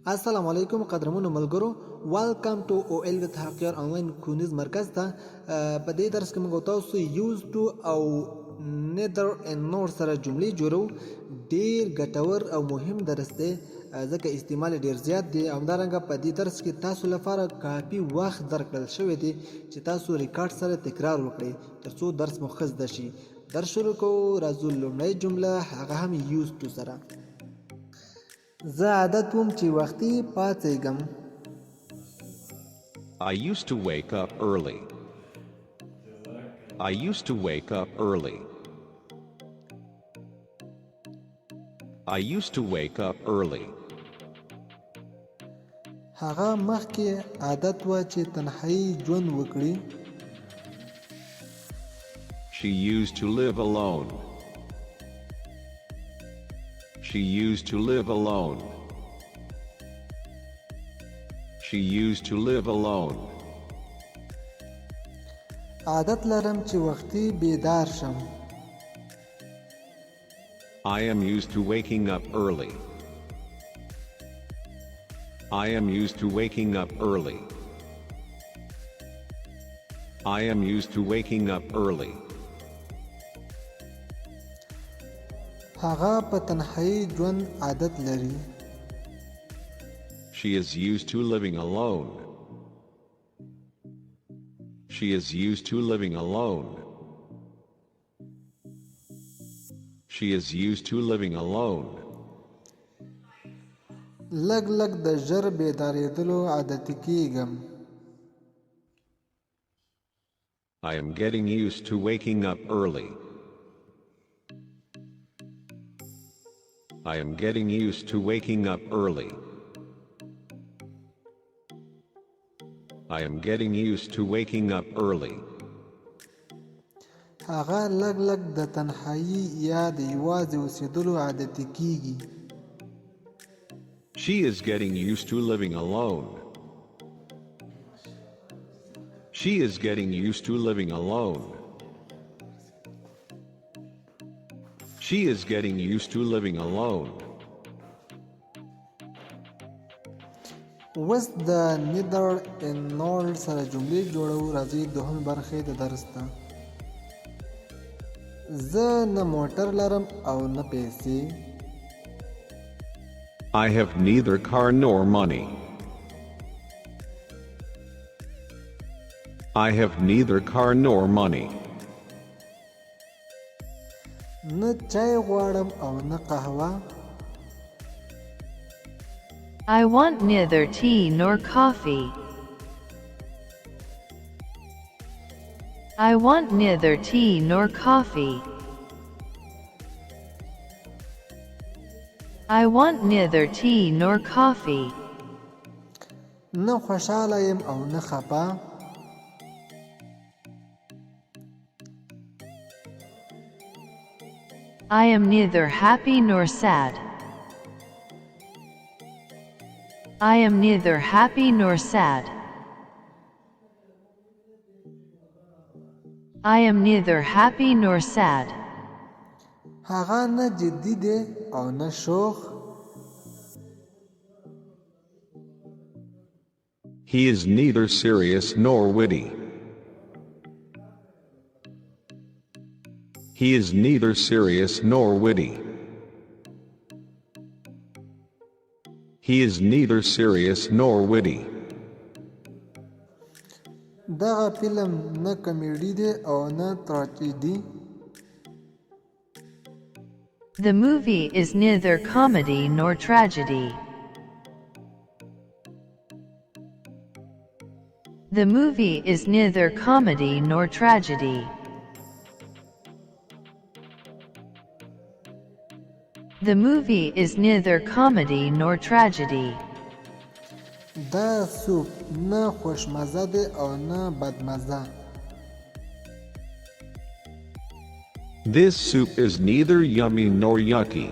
السلام علیکم قدرمنو ملګرو ویلکم ټو او ال وذ حقیار آنلاین کونیز مرکز ته په دې درس کې موږ تاسو یوز ټو او نیدر ان نور سره جملې جوړو ډیر ګټور او مهم درس دی ځکه استعمال ډیر زیات دی همدارنګه په دې درس کې تاسو لپاره کافي وخت درکړل شوی دی چې تاسو ریکارډ سره تکرار وکړئ ترڅو درس مو ښه زده شي درس شروع کوو راځو لومړۍ جمله هغه هم یوز ټو سره زه عادت وم چې وختي پاڅېږم. I used to wake up early. I used to wake up early. I used to wake up early. هغه مخکې عادت وه چې تنهایی ژوند وکړي. She used to live alone. She used to live alone. She used to live alone. عادت لرم چې وختي بیدار شم. I am used to waking up early. I am used to waking up early. I am used to waking up early. هغه په تنهایی ژوند عادت لري. She is used to living alone. She is used to living alone. She is used to living alone. لږ لږ د ژر بیدارېدلو عادتي کېږم. I am getting used to waking up early. I am getting used to waking up early. I am getting used to waking up early. هغه لږ لږ د تنهایی یا د یوازې اوسېدلو عادتي کېږي. She is getting used to living alone. She is getting used to living alone. She is getting used to living alone. اوس د نیدر ان نور سره جملې جوړو راځي دوهم برخې د درس ته. زه نه موټر لرم او نه پیسې. I have neither car nor money. I have neither car nor money. نه چای غواړم او نه قهوه. I want neither tea nor coffee. I want neither tea nor coffee. I want neither tea nor coffee. نه خوشحاله یم او نه خپه. I am neither happy nor sad. I am neither happy nor sad. I am neither happy nor sad. هغه نه جدي دی او نه شوخ. He is neither serious nor witty. He is neither serious nor witty. He is neither serious nor witty. دغه فلم نه کمیډي دی او نه تراژیدي. The movie is neither comedy nor tragedy. The movie is neither comedy nor tragedy. The movie is neither comedy nor tragedy. دا سوپ نه خوشمزه دی او نه بدمزه. This soup is neither yummy nor yucky.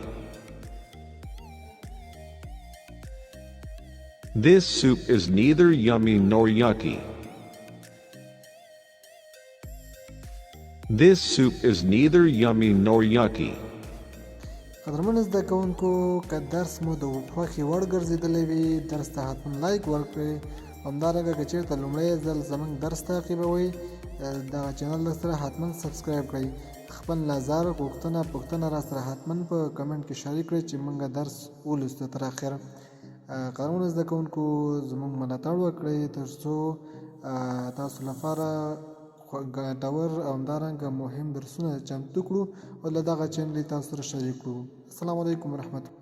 This soup is neither yummy nor yucky. This soup is neither yummy nor yucky. قدرمن زده کوونکو که درس مو د خوښې وړ ګرځېدلی وي درس ته حتما لایک ورکړئ. همدارنګه که چېرته لومړی ځل زموږ درس تعقیبوئ دغه چینل سره حتما سبسکرایب کړئ. خپل نظر پوښتنه را سره حتما په کمنټ کې شریک کړئ چې موږ درس ولوستو تر اخره. قدرمن زده کوونکو زموږ ملاتړ وکړئ تر څو تاسو لپاره ګټور او همدارنګه مهم درسونه چمتو کړو او له دغه چینل تاسو سره شریک کړو. السلام علیکم ورحمت الله.